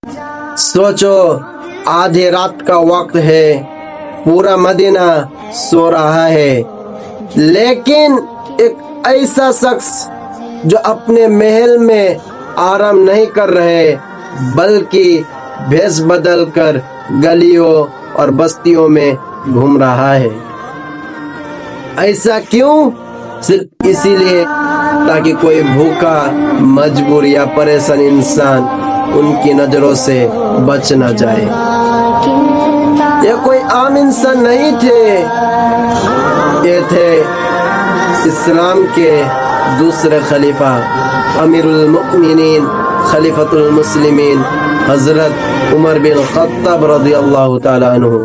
सोचो, आधी रात का वक्त है, पूरा मदीना सो रहा है, लेकिन एक ऐसा शख्स जो अपने महल में आराम नहीं कर रहे बल्कि भेष बदल कर गलियों और बस्तियों में घूम रहा है। ऐसा क्यों? सिर्फ इसीलिए ताकि कोई भूखा, मजबूर या परेशान इंसान उनकी नजरों से बच न जाए। ये कोई आम इंसान नहीं थे, ये थे इस्लाम के दूसरे खलीफा अमीरुल मुमिनीन खलीफतुल मुस्लिमीन हजरत उमर बिन खत्ताब रज़ियल्लाहु ताला अन्हु।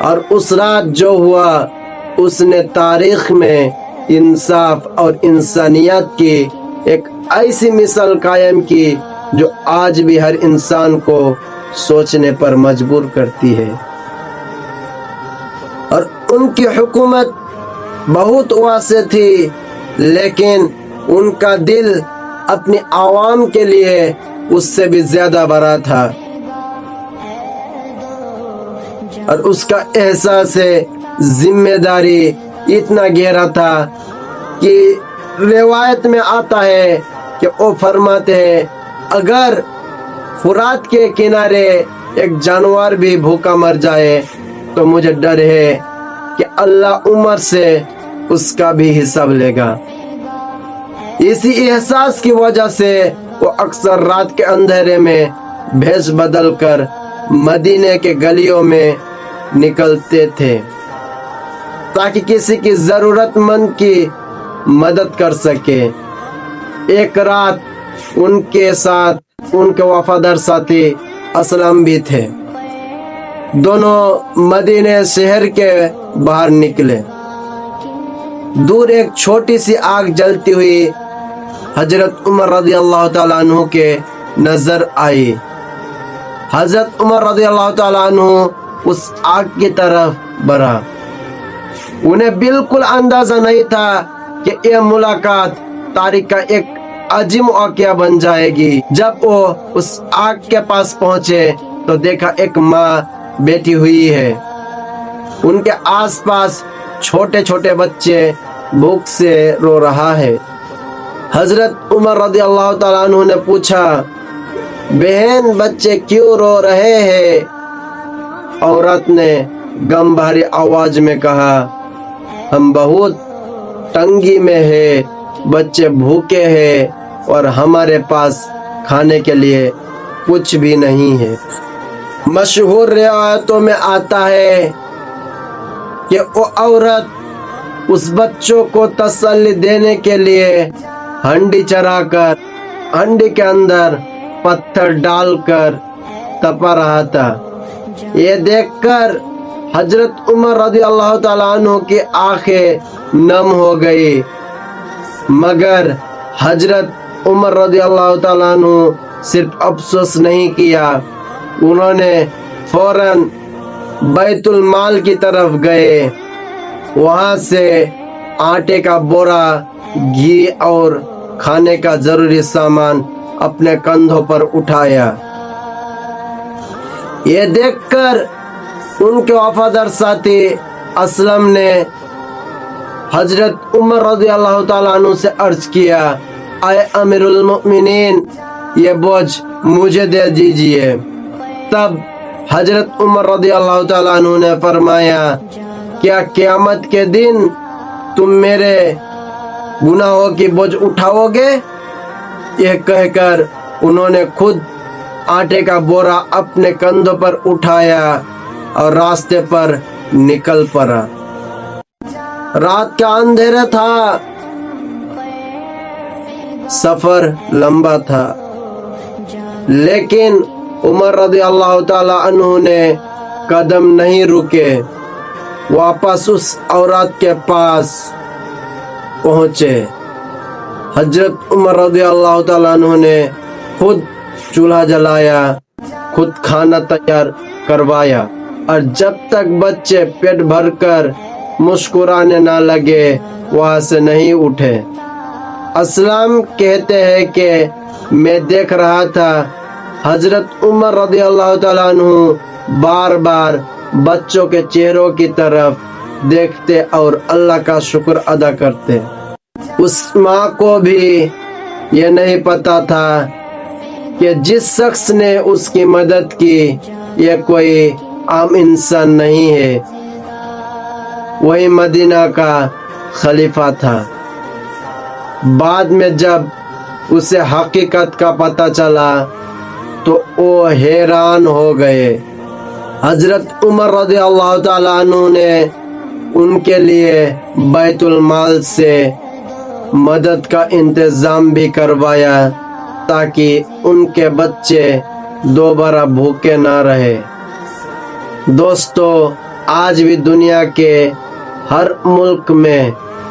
और उस रात जो हुआ, उसने तारीख में इंसाफ और इंसानियत की एक ऐसी मिसाल कायम की जो आज भी हर इंसान को सोचने पर मजबूर करती है। और उनकी हुकूमत बहुत वासे थी, लेकिन उनका दिल अपनी आवाम के लिए उससे भी ज्यादा बड़ा था। और उसका एहसास जिम्मेदारी इतना गहरा था कि रिवायत में आता है कि वो फरमाते हैं, अगर फुरात के किनारे एक जानवर भी भूखा मर जाए तो मुझे डर है कि अल्लाह उमर से उसका भी हिसाब लेगा। इसी एहसास की वजह से वो अक्सर रात के अंधेरे में भेष बदल कर मदीने के गलियों में निकलते थे ताकि किसी की जरूरतमंद की मदद कर सके। एक रात उनके साथ उनके वफादार साथी असलम भी थे। दोनों मदीने शहर के बाहर निकले। दूर एक छोटी सी आग जलती हुई हजरत उमर रज़ियल्लाहु ताला अन्हु के नजर आई। हजरत उमर रज़ियल्लाहु ताला अन्हु उस आग की तरफ बढ़ा। उन्हें बिल्कुल अंदाजा नहीं था कि यह मुलाकात तारीख का एक अजीम वाक़या बन जाएगी। जब वो उस आग के पास पहुंचे तो देखा एक माँ बैठी हुई है। उनके आसपास छोटे छोटे बच्चे भूख से रो रहा है। हजरत उमर रज़ियल्लाहु ताला अन्हु ने पूछा, बहन बच्चे क्यों रो रहे हैं? औरत ने गम भरी आवाज में कहा, हम बहुत तंगी में है, बच्चे भूखे हैं और हमारे पास खाने के लिए कुछ भी नहीं है। मशहूर रिवायतों में आता है कि वो औरत उस बच्चों को तसल्ली देने के लिए हंडी चराकर हंडी के अंदर पत्थर डालकर तपा रहा था। ये देखकर हजरत उमर रज़ियल्लाहु ताला अन्हु की आंखें नम हो गई, मगर हजरत उमर रज़ियल्लाहु ताला अन्हु सिर्फ अफसोस नहीं किया, उन्होंने फौरन बैतुल माल की तरफ गए। वहां से आटे का बोरा, घी और खाने का जरूरी सामान अपने कंधों पर उठाया। ये देखकर उनके वफादार साथी असलम ने हजरत उमर रज़ियल्लाहु ताला अन्हु से अर्ज किया, आए अमीरुल मुमिनीन, ये बोझ मुझे दे दीजिए। तब हजरत उमर रज़ियल्लाहु ताला अन्हु ने फरमाया, क्या क़यामत के दिन तुम मेरे गुनाहों की बोझ उठाओगे? यह कहकर उन्होंने खुद आटे का बोरा अपने कंधों पर उठाया और रास्ते पर निकल पड़ा। रात का अंधेरा था, सफर लंबा था, लेकिन उमर रज़ियल्लाहु ताला अन्हु ने कदम नहीं रुके। वापस उस औरत के पास पहुंचे। हजरत उमर रज़ियल्लाहु ताला अन्हु ने खुद चूल्हा जलाया, खुद खाना तैयार करवाया, और जब तक बच्चे पेट भरकर मुस्कुराने ना लगे वहां से नहीं उठे। असलम कहते हैं कि मैं देख रहा था حضرت عمر رضی اللہ تعالیٰ عنہ بار بار بچوں کے چہروں کی طرف دیکھتے اور اللہ کا شکر ادا کرتے۔ اس ماں کو بھی یہ نہیں پتا تھا کہ جس شخص نے اس کی مدد کی یہ کوئی عام انسان نہیں ہے، وہی مدینہ کا خلیفہ تھا۔ بعد میں جب اسے حقیقت کا پتہ چلا تو وہ حیران ہو گئے۔ حضرت عمر رضی اللہ تعالیٰ عنہ نے ان کے لیے بیت المال سے مدد کا انتظام بھی کروایا تاکہ ان کے بچے دوبارہ بھوکے نہ رہے۔ دوستو، آج بھی دنیا کے ہر ملک میں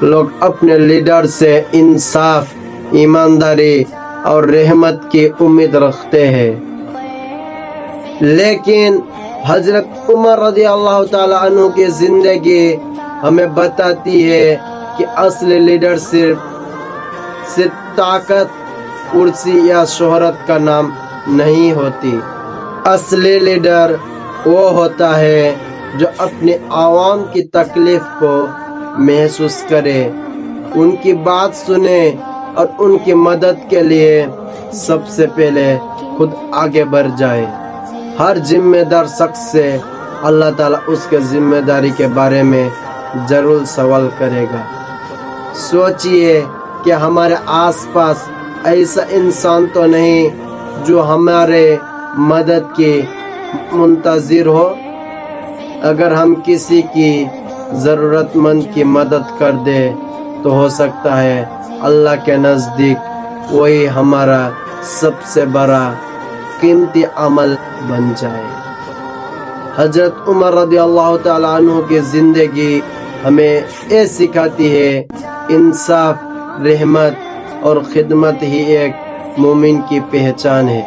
لوگ اپنے لیڈر سے انصاف، ایمانداری اور رحمت کی امید رکھتے ہیں، لیکن حضرت عمر رضی اللہ تعالیٰ عنہ کی زندگی ہمیں بتاتی ہے کہ اصلی لیڈر صرف طاقت، کرسی یا شہرت کا نام نہیں ہوتی۔ اصلی لیڈر وہ ہوتا ہے جو اپنے عوام کی تکلیف کو محسوس کرے، ان کی بات سنے اور ان کی مدد کے لیے سب سے پہلے خود آگے بڑھ جائے۔ ہر ذمہ دار شخص سے اللہ تعالیٰ اس کے ذمہ داری کے بارے میں ضرور سوال کرے گا۔ سوچئے کہ ہمارے آس پاس ایسا انسان تو نہیں جو ہمارے مدد کی منتظر ہو۔ اگر ہم کسی کی ضرورت مند کی مدد کر دے تو ہو سکتا ہے اللہ کے نزدیک وہی ہمارا سب سے بڑا قیمتی عمل بن جائے۔ حضرت عمر رضی اللہ تعالیٰ عنہ کی زندگی ہمیں یہ سکھاتی ہے، انصاف، رحمت اور خدمت ہی ایک مومن کی پہچان ہے۔